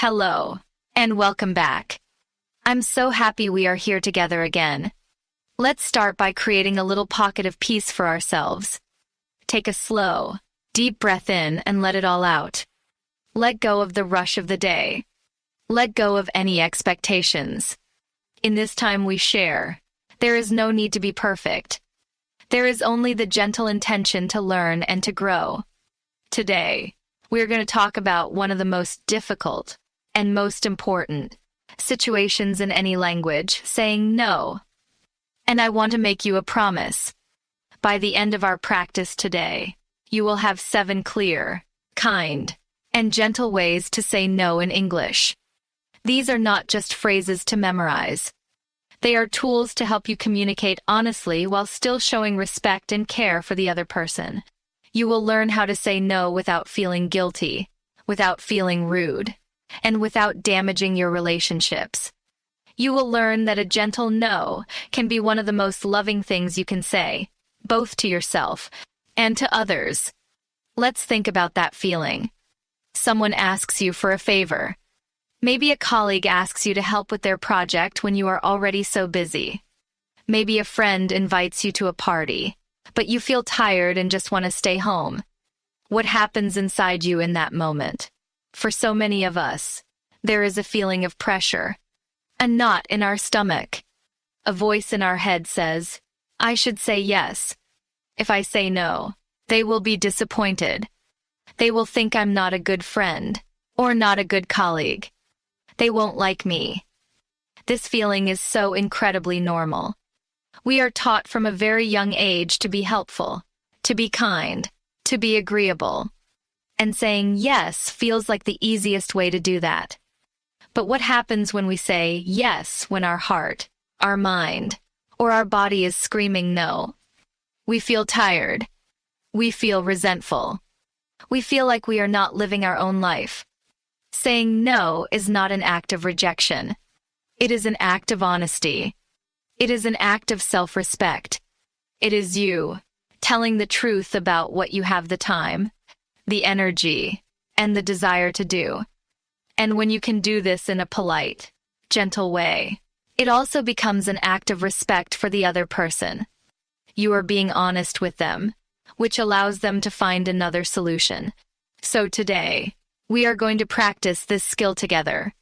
Hello, and welcome back. I'm so happy we are here together again. Let's start by creating a little pocket of peace for ourselves. Take a slow, deep breath in and let it all out. Let go of the rush of the day. Let go of any expectations. In this time we share, there is no need to be perfect. There is only the gentle intention to learn and to grow. Today, we're going to talk about one of the most difficult and most important situations in any language, saying no. And I want to make you a promise. By the end of our practice today, you will have 7 clear, kind, and gentle ways to say no in English. These are not just phrases to memorize. They are tools to help you communicate honestly while still showing respect and care for the other person. You will learn how to say no without feeling guilty, without feeling rude, and without damaging your relationships. You will learn that a gentle no can be one of the most loving things you can say, both to yourself and to others. Let's think about that feeling. Someone asks you for a favor. Maybe a colleague asks you to help with their project when you are already so busy. Maybe a friend invites you to a party, but you feel tired and just want to stay home. What happens inside you in that moment? For so many of us, there is a feeling of pressure, a knot in our stomach. A voice in our head says, I should say yes. If I say no, they will be disappointed. They will think I'm not a good friend, or not a good colleague. They won't like me. This feeling is so incredibly normal. We are taught from a very young age to be helpful, to be kind, to be agreeable. And saying yes feels like the easiest way to do that. But what happens when we say yes when our heart, our mind, or our body is screaming no? We feel tired. We feel resentful. We feel like we are not living our own life. Saying no is not an act of rejection. It is an act of honesty. It is an act of self-respect. It is you telling the truth about what you have the time, the energy, and the desire to do. And when you can do this in a polite, gentle way, it also becomes an act of respect for the other person. You are being honest with them, which allows them to find another solution. So today, we are going to practice this skill together.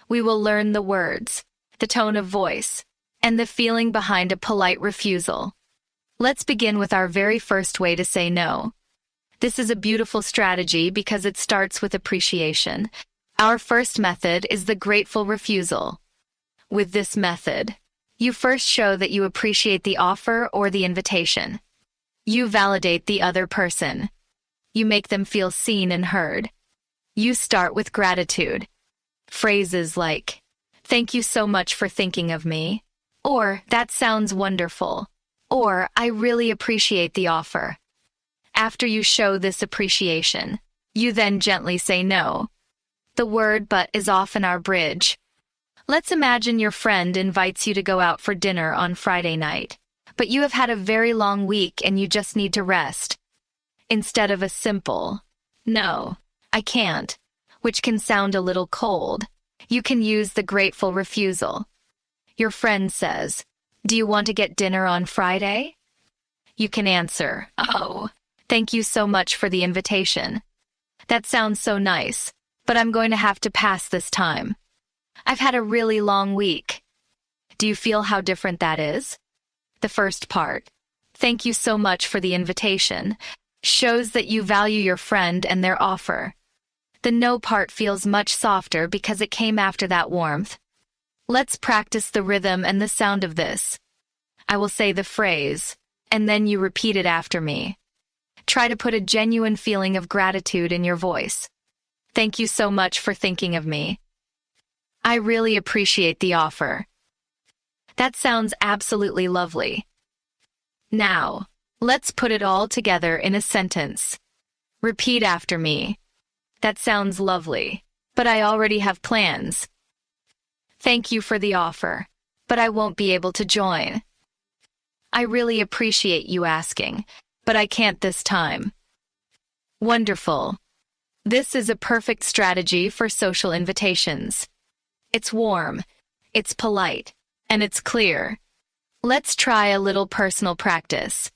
We will learn the words, the tone of voice, and the feeling behind a polite refusal. Let's begin with our very first way to say no. This is a beautiful strategy because it starts with appreciation. Our first method is the grateful refusal. With this method, you first show that you appreciate the offer or the invitation. You validate the other person. You make them feel seen and heard. You start with gratitude. Phrases like, "Thank you so much for thinking of me," or "That sounds wonderful," or "I really appreciate the offer." After you show this appreciation, you then gently say no. The word "but" is often our bridge. Let's imagine your friend invites you to go out for dinner on Friday night, but you have had a very long week and you just need to rest. Instead of a simple, "No, I can't," which can sound a little cold, you can use the grateful refusal. Your friend says, "Do you want to get dinner on Friday?" You can answer, "Oh, thank you so much for the invitation. That sounds so nice, but I'm going to have to pass this time. I've had a really long week." Do you feel how different that is? The first part, "Thank you so much for the invitation," shows that you value your friend and their offer. The no part feels much softer because it came after that warmth. Let's practice the rhythm and the sound of this. I will say the phrase, and then you repeat it after me. Try to put a genuine feeling of gratitude in your voice. "Thank you so much for thinking of me. I really appreciate the offer. That sounds absolutely lovely." Now, let's put it all together in a sentence. Repeat after me. "That sounds lovely, but I already have plans. Thank you for the offer, but I won't be able to join. I really appreciate you asking, but I can't this time. Wonderful. This is a perfect strategy for social invitations. It's warm, it's polite, and it's clear. Let's try a little personal practice.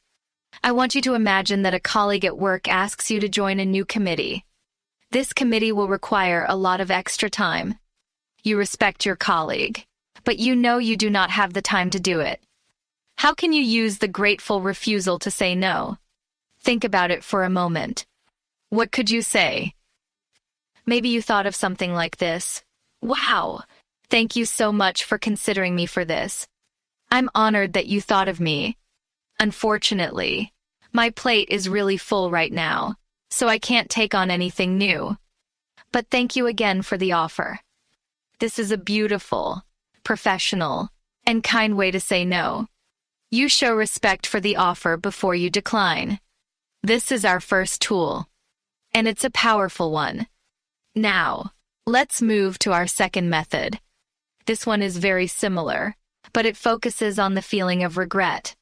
I want you to imagine that a colleague at work asks you to join a new committee. This committee will require a lot of extra time. You respect your colleague, but you know you do not have the time to do it. How can you use the grateful refusal to say no? Think about it for a moment. What could you say? Maybe you thought of something like this. Wow! Thank you so much for considering me for this. I'm honored that you thought of me. Unfortunately, my plate is really full right now, so I can't take on anything new. But thank you again for the offer. This is a beautiful, professional, and kind way to say no. You show respect for the offer before you decline. This is our first tool, and it's a powerful one. Now, let's move to our second method. This one is very similar, but it focuses on the feeling of regret.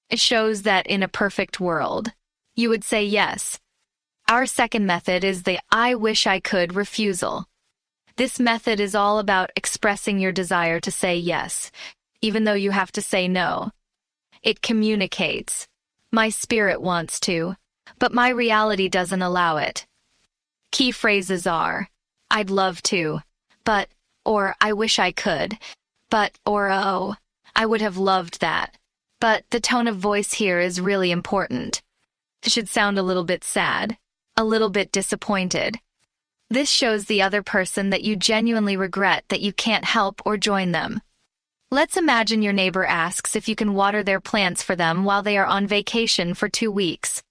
It shows that in a perfect world, you would say yes. Our second method is the I wish I could refusal. This method is all about expressing your desire to say yes, even though you have to say no. It communicates, my spirit wants to, but my reality doesn't allow it. Key phrases are, I'd love to, but, or I wish I could, but, or oh, I would have loved that. But the tone of voice here is really important. It should sound a little bit sad, a little bit disappointed. This shows the other person that you genuinely regret that you can't help or join them. Let's imagine your neighbor asks if you can water their plants for them while they are on vacation for 2 weeks.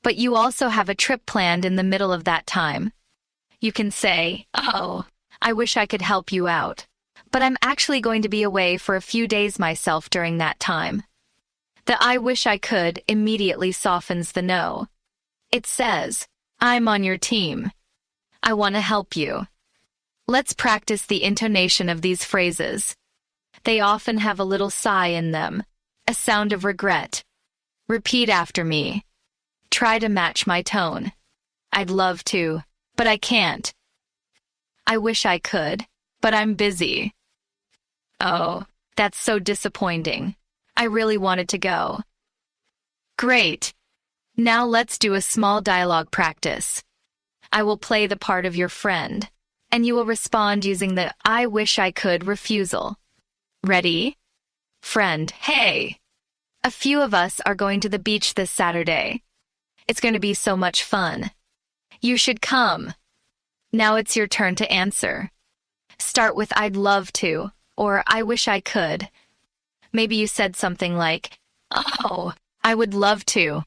But you also have a trip planned in the middle of that time. You can say, oh, I wish I could help you out, but I'm actually going to be away for a few days myself during that time. The I wish I could immediately softens the no. It says, I'm on your team. I want to help you. Let's practice the intonation of these phrases. They often have a little sigh in them, a sound of regret. Repeat after me. Try to match my tone. I'd love to, but I can't. I wish I could, but I'm busy. Oh, that's so disappointing. I really wanted to go. Great. Now let's do a small dialogue practice. I will play the part of your friend, and you will respond using the I wish I could refusal. Ready? Friend, hey. A few of us are going to the beach this Saturday. It's going to be so much fun. You should come. Now it's your turn to answer. Start with I'd love to, or I wish I could. Maybe you said something like, oh, I would love to,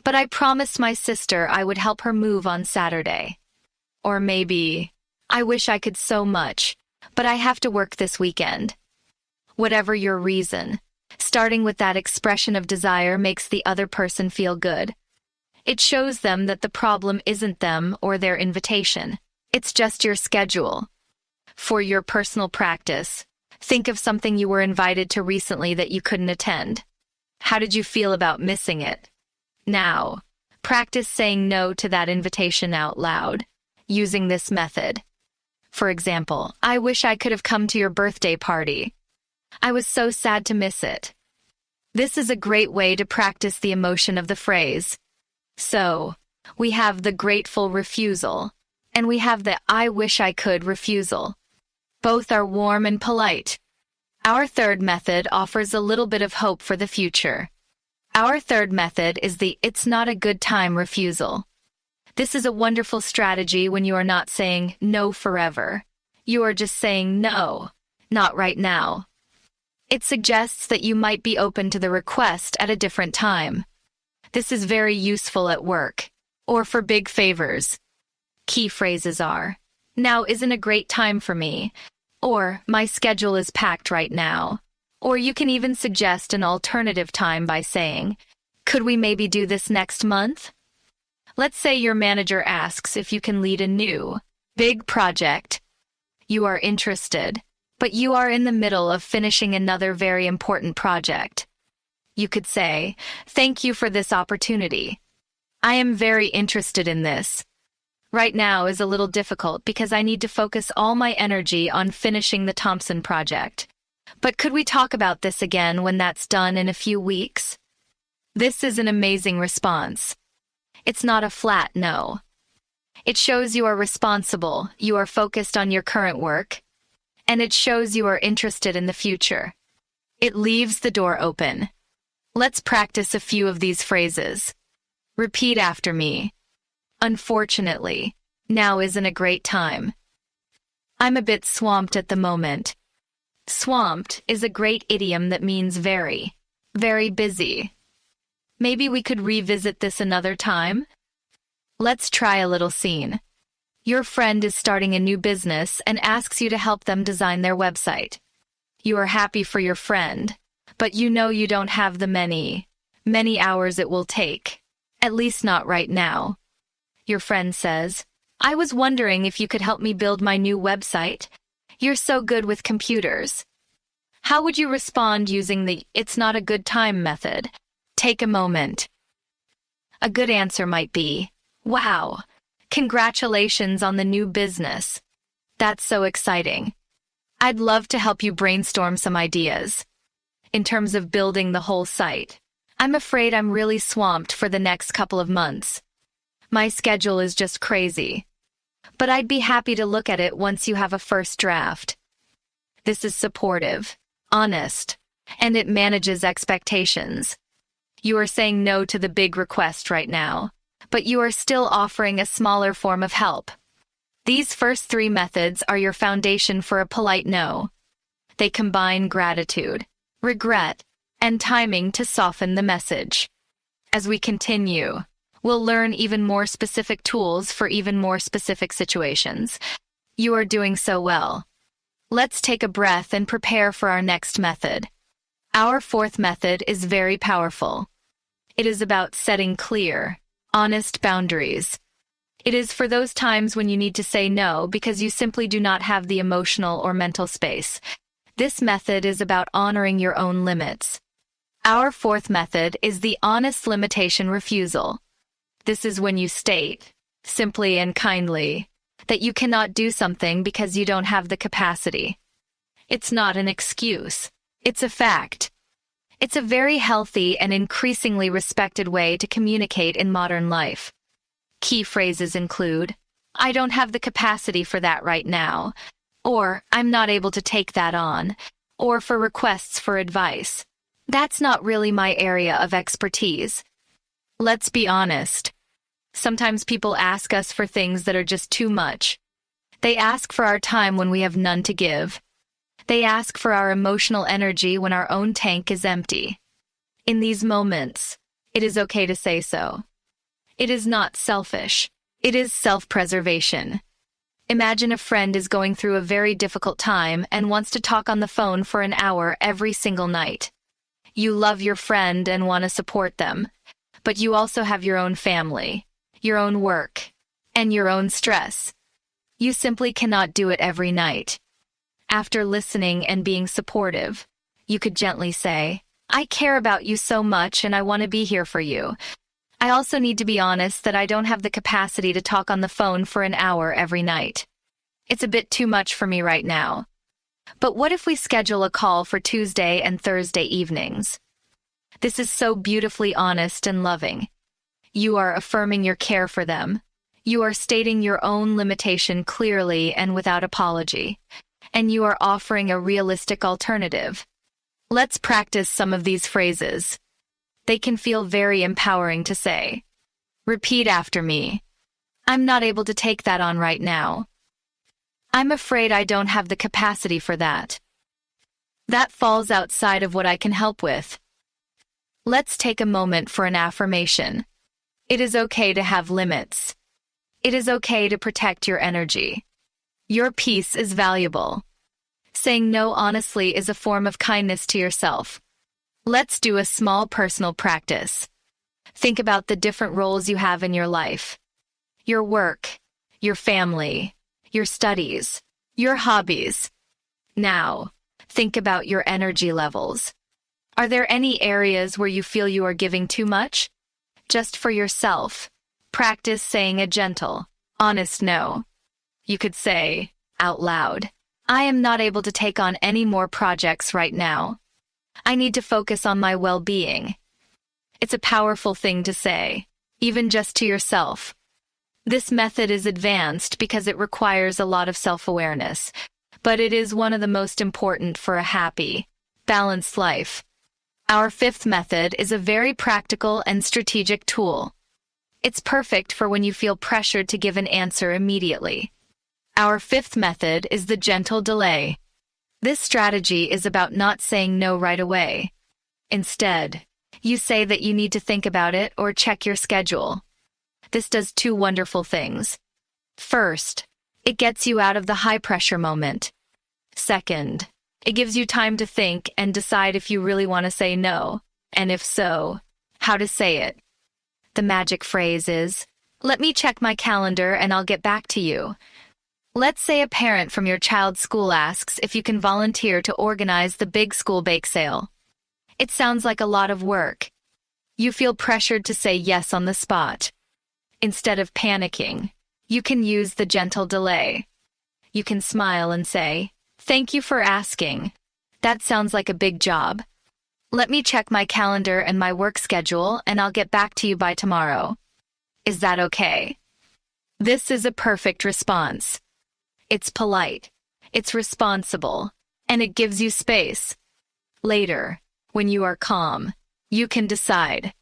but I promised my sister I would help her move on Saturday. Or maybe, I wish I could so much, but I have to work this weekend. Whatever your reason, starting with that expression of desire makes the other person feel good. It shows them that the problem isn't them or their invitation. It's just your schedule. For your personal practice, think of something you were invited to recently that you couldn't attend. How did you feel about missing it? Now, practice saying no to that invitation out loud, using this method. For example, I wish I could have come to your birthday party. I was so sad to miss it. This is a great way to practice the emotion of the phrase. So, we have the grateful refusal, and we have the I wish I could refusal. Both are warm and polite. Our third method offers a little bit of hope for the future. Our third method is the it's not a good time refusal. This is a wonderful strategy when you are not saying no forever. You are just saying no, not right now. It suggests that you might be open to the request at a different time. This is very useful at work, or for big favors. Key phrases are, now isn't a great time for me, or my schedule is packed right now. Or you can even suggest an alternative time by saying, could we maybe do this next month? Let's say your manager asks if you can lead a new, big project. You are interested, but you are in the middle of finishing another very important project. You could say, thank you for this opportunity. I am very interested in this. Right now is a little difficult because I need to focus all my energy on finishing the Thompson project. But could we talk about this again when that's done in a few weeks? This is an amazing response. It's not a flat no. It shows you are responsible, you are focused on your current work, and it shows you are interested in the future. It leaves the door open. Let's practice a few of these phrases. Repeat after me. Unfortunately, now isn't a great time. I'm a bit swamped at the moment. Swamped is a great idiom that means very, very busy. Maybe we could revisit this another time? Let's try a little scene. Your friend is starting a new business and asks you to help them design their website. You are happy for your friend, but you know you don't have the many hours it will take. At least not right now. Your friend says, I was wondering if you could help me build my new website. You're so good with computers. How would you respond using the "it's not a good time" method? Take a moment. A good answer might be, wow, congratulations on the new business. That's so exciting. I'd love to help you brainstorm some ideas. In terms of building the whole site, I'm afraid I'm really swamped for the next couple of months. My schedule is just crazy. But I'd be happy to look at it once you have a first draft. This is supportive, honest, and it manages expectations. You are saying no to the big request right now, but you are still offering a smaller form of help. These first three methods are your foundation for a polite no. They combine gratitude, regret, and timing to soften the message. As we continue, we'll learn even more specific tools for even more specific situations. You are doing so well. Let's take a breath and prepare for our next method. Our fourth method is very powerful. It is about setting clear, honest boundaries. It is for those times when you need to say no because you simply do not have the emotional or mental space. This method is about honoring your own limits. Our fourth method is the honest limitation refusal. This is when you state, simply and kindly, that you cannot do something because you don't have the capacity. It's not an excuse. It's a fact. It's a very healthy and increasingly respected way to communicate in modern life. Key phrases include, I don't have the capacity for that right now, or I'm not able to take that on, or for requests for advice. That's not really my area of expertise. Let's be honest. Sometimes people ask us for things that are just too much. They ask for our time when we have none to give. They ask for our emotional energy when our own tank is empty. In these moments, it is okay to say so. It is not selfish. It is self-preservation. Imagine a friend is going through a very difficult time and wants to talk on the phone for an hour every single night. You love your friend and want to support them, but you also have your own family, your own work, and your own stress. You simply cannot do it every night. After listening and being supportive, you could gently say, I care about you so much and I want to be here for you. I also need to be honest that I don't have the capacity to talk on the phone for an hour every night. It's a bit too much for me right now. But what if we schedule a call for Tuesday and Thursday evenings? This is so beautifully honest and loving. You are affirming your care for them. You are stating your own limitation clearly and without apology. And you are offering a realistic alternative. Let's practice some of these phrases. They can feel very empowering to say. Repeat after me. I'm not able to take that on right now. I'm afraid I don't have the capacity for that. That falls outside of what I can help with. Let's take a moment for an affirmation. It is okay to have limits. It is okay to protect your energy. Your peace is valuable. Saying no honestly is a form of kindness to yourself. Let's do a small personal practice. Think about the different roles you have in your life. Your work, your family, your studies, your hobbies. Now, think about your energy levels. Are there any areas where you feel you are giving too much? Just for yourself, practice saying a gentle, Honest no. You could say, out loud, I am not able to take on any more projects right now. I need to focus on my well-being. It's a powerful thing to say, even just to yourself. This method is advanced because it requires a lot of self-awareness, but it is one of the most important for a happy, balanced life. Our fifth method is a very practical and strategic tool. It's perfect for when you feel pressured to give an answer immediately. Our fifth method is the gentle delay. This strategy is about not saying no right away. Instead, you say that you need to think about it or check your schedule. This does two wonderful things. First, it gets you out of the high-pressure moment. Second, it gives you time to think and decide if you really want to say no, and if so, how to say it. The magic phrase is, let me check my calendar and I'll get back to you. Let's say a parent from your child's school asks if you can volunteer to organize the big school bake sale. It sounds like a lot of work. You feel pressured to say yes on the spot. Instead of panicking, you can use the gentle delay. You can smile and say, thank you for asking. That sounds like a big job. Let me check my calendar and my work schedule and I'll get back to you by tomorrow. Is that okay? This is a perfect response. It's polite, it's responsible, and it gives you space. Later, when you are calm, you can decide.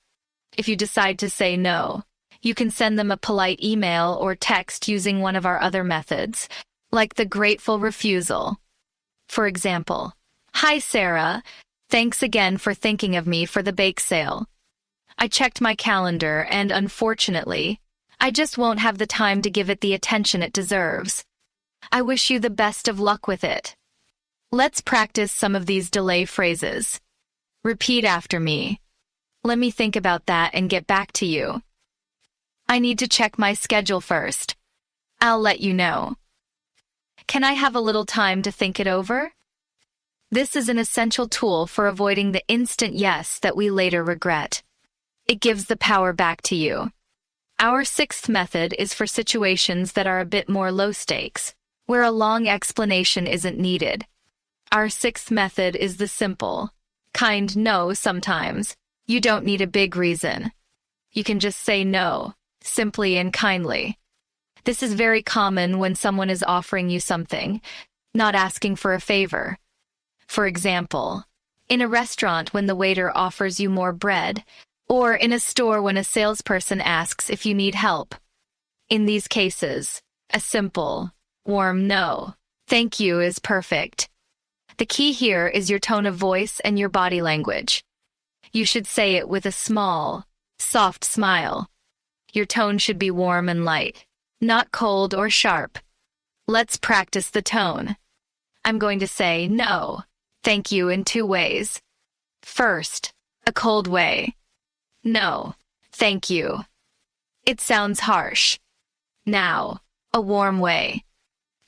If you decide to say no, you can send them a polite email or text using one of our other methods, like the grateful refusal. For example, hi Sarah, thanks again for thinking of me for the bake sale. I checked my calendar and unfortunately, I just won't have the time to give it the attention it deserves. I wish you the best of luck with it. Let's practice some of these delay phrases. Repeat after me. Let me think about that and get back to you. I need to check my schedule first. I'll let you know. Can I have a little time to think it over? This is an essential tool for avoiding the instant yes that we later regret. It gives the power back to you. Our sixth method is for situations that are a bit more low stakes, where a long explanation isn't needed. Our sixth method is the simple, kind no sometimes. You don't need a big reason. You can just say no, simply and kindly. This is very common when someone is offering you something, not asking for a favor. For example, in a restaurant when the waiter offers you more bread, or in a store when a salesperson asks if you need help. In these cases, a simple, warm no, thank you is perfect. The key here is your tone of voice and your body language. You should say it with a small, soft smile. Your tone should be warm and light, not cold or sharp. Let's practice the tone. I'm going to say no, thank you in two ways. First, a cold way. No, thank you. It sounds harsh. Now, a warm way.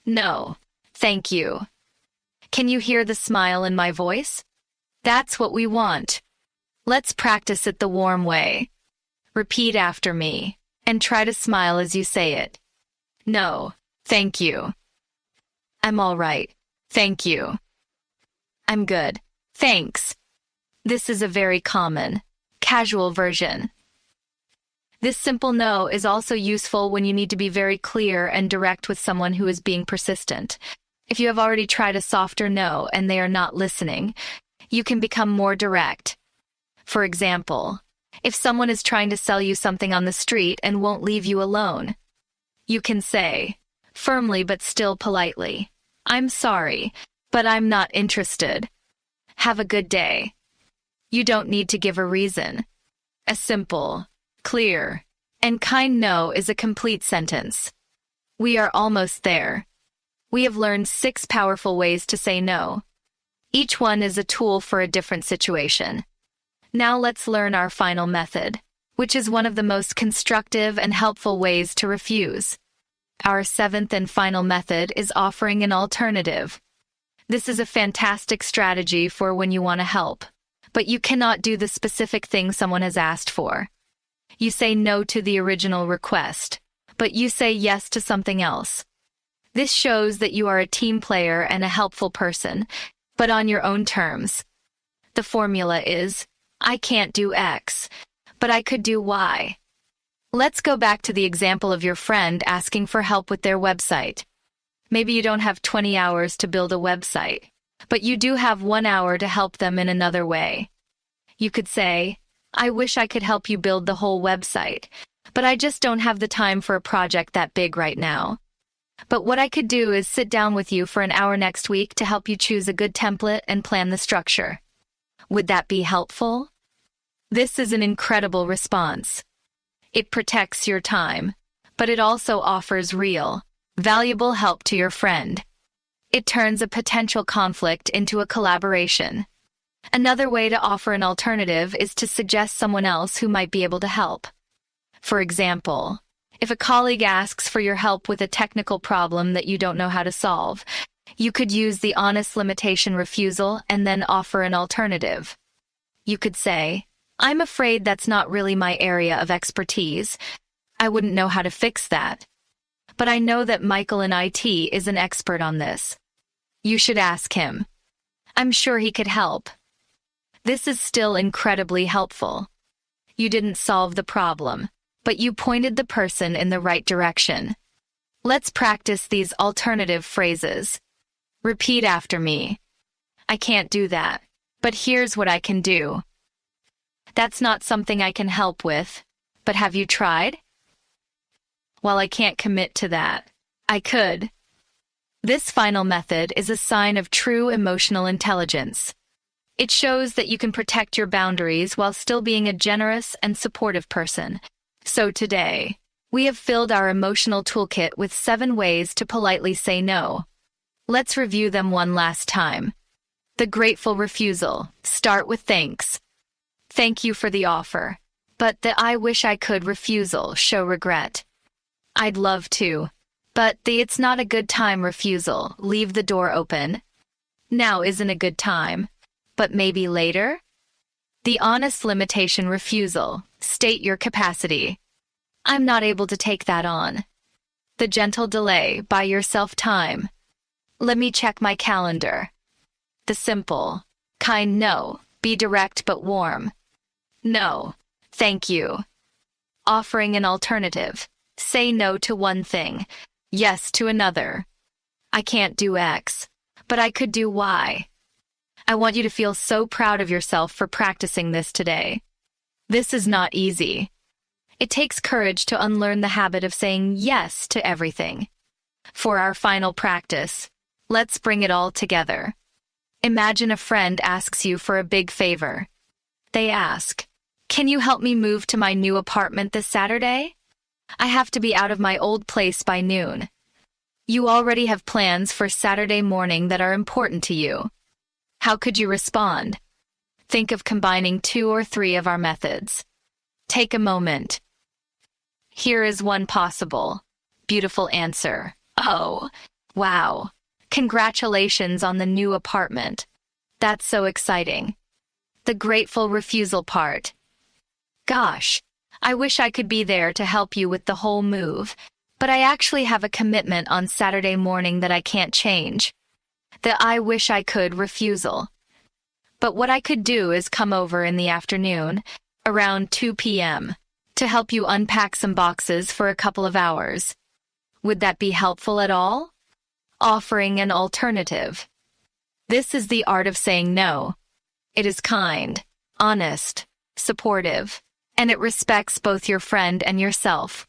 No, thank you. Can you hear the smile in my voice? That's what we want. Let's practice it the warm way. Repeat after me, and try to smile as you say it. No, thank you. I'm all right, thank you. I'm good, thanks. This is a very common, casual version. This simple no is also useful when you need to be very clear and direct with someone who is being persistent. If you have already tried a softer no and they are not listening, you can become more direct. For example, if someone is trying to sell you something on the street and won't leave you alone, you can say, firmly but still politely, I'm sorry, but I'm not interested. Have a good day. You don't need to give a reason. A simple, clear, and kind no is a complete sentence. We are almost there. We have learned 6 powerful ways to say no. Each one is a tool for a different situation. Now let's learn our final method, which is one of the most constructive and helpful ways to refuse. Our 7th and final method is offering an alternative. This is a fantastic strategy for when you want to help, but you cannot do the specific thing someone has asked for. You say no to the original request, but you say yes to something else. This shows that you are a team player and a helpful person, but on your own terms. The formula is, I can't do X, but I could do Y. Let's go back to the example of your friend asking for help with their website. Maybe you don't have 20 hours to build a website, but you do have 1 hour to help them in another way. You could say, I wish I could help you build the whole website, but I just don't have the time for a project that big right now. But what I could do is sit down with you for an hour next week to help you choose a good template and plan the structure. Would that be helpful? This is an incredible response. It protects your time, but it also offers real, valuable help to your friend. It turns a potential conflict into a collaboration. Another way to offer an alternative is to suggest someone else who might be able to help. For example, if a colleague asks for your help with a technical problem that you don't know how to solve, you could use the honest limitation refusal and then offer an alternative. You could say, I'm afraid that's not really my area of expertise. I wouldn't know how to fix that. But I know that Michael in IT is an expert on this. You should ask him. I'm sure he could help. This is still incredibly helpful. You didn't solve the problem, but you pointed the person in the right direction. Let's practice these alternative phrases. Repeat after me. I can't do that, but here's what I can do. That's not something I can help with, but have you tried? While I can't commit to that, I could. This final method is a sign of true emotional intelligence. It shows that you can protect your boundaries while still being a generous and supportive person. So today, we have filled our emotional toolkit with 7 ways to politely say no. Let's review them one last time. The grateful refusal. Start with thanks. Thank you for the offer. But the I wish I could refusal. Show regret. I'd love to. But the it's not a good time refusal. Leave the door open. Now isn't a good time. But maybe later? The honest limitation refusal. State your capacity. I'm not able to take that on. The gentle delay. Buy yourself time. Let me check my calendar. The simple, kind no. Be direct but warm. No, thank you. Offering an alternative. Say no to one thing, yes to another. I can't do X, but I could do Y. I want you to feel so proud of yourself for practicing this today. This is not easy. It takes courage to unlearn the habit of saying yes to everything. For our final practice, let's bring it all together. Imagine a friend asks you for a big favor. They ask, can you help me move to my new apartment this Saturday? I have to be out of my old place by noon. You already have plans for Saturday morning that are important to you. How could you respond? Think of combining 2 or 3 of our methods. Take a moment. Here is one possible, beautiful answer. Oh, wow. Congratulations on the new apartment. That's so exciting. The grateful refusal part. Gosh, I wish I could be there to help you with the whole move, but I actually have a commitment on Saturday morning that I can't change. The I wish I could refusal. But what I could do is come over in the afternoon, around 2 p.m., to help you unpack some boxes for a couple of hours. Would that be helpful at all? Offering an alternative. This is the art of saying no. It is kind, honest, supportive, and it respects both your friend and yourself.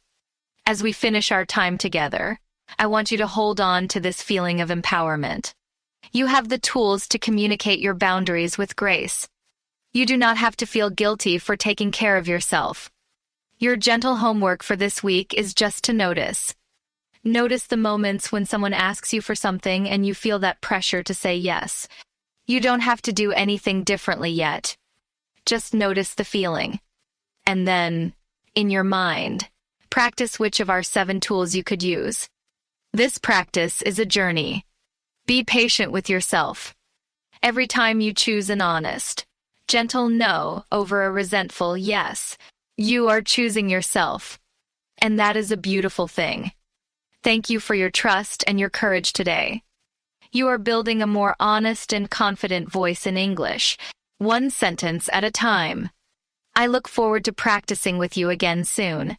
As we finish our time together, I want you to hold on to this feeling of empowerment. You have the tools to communicate your boundaries with grace. You do not have to feel guilty for taking care of yourself. Your gentle homework for this week is just to notice. Notice the moments when someone asks you for something and you feel that pressure to say yes. You don't have to do anything differently yet. Just notice the feeling. And then, in your mind, practice which of our 7 tools you could use. This practice is a journey. Be patient with yourself. Every time you choose an honest, gentle no over a resentful yes, you are choosing yourself. And that is a beautiful thing. Thank you for your trust and your courage today. You are building a more honest and confident voice in English, one sentence at a time. I look forward to practicing with you again soon.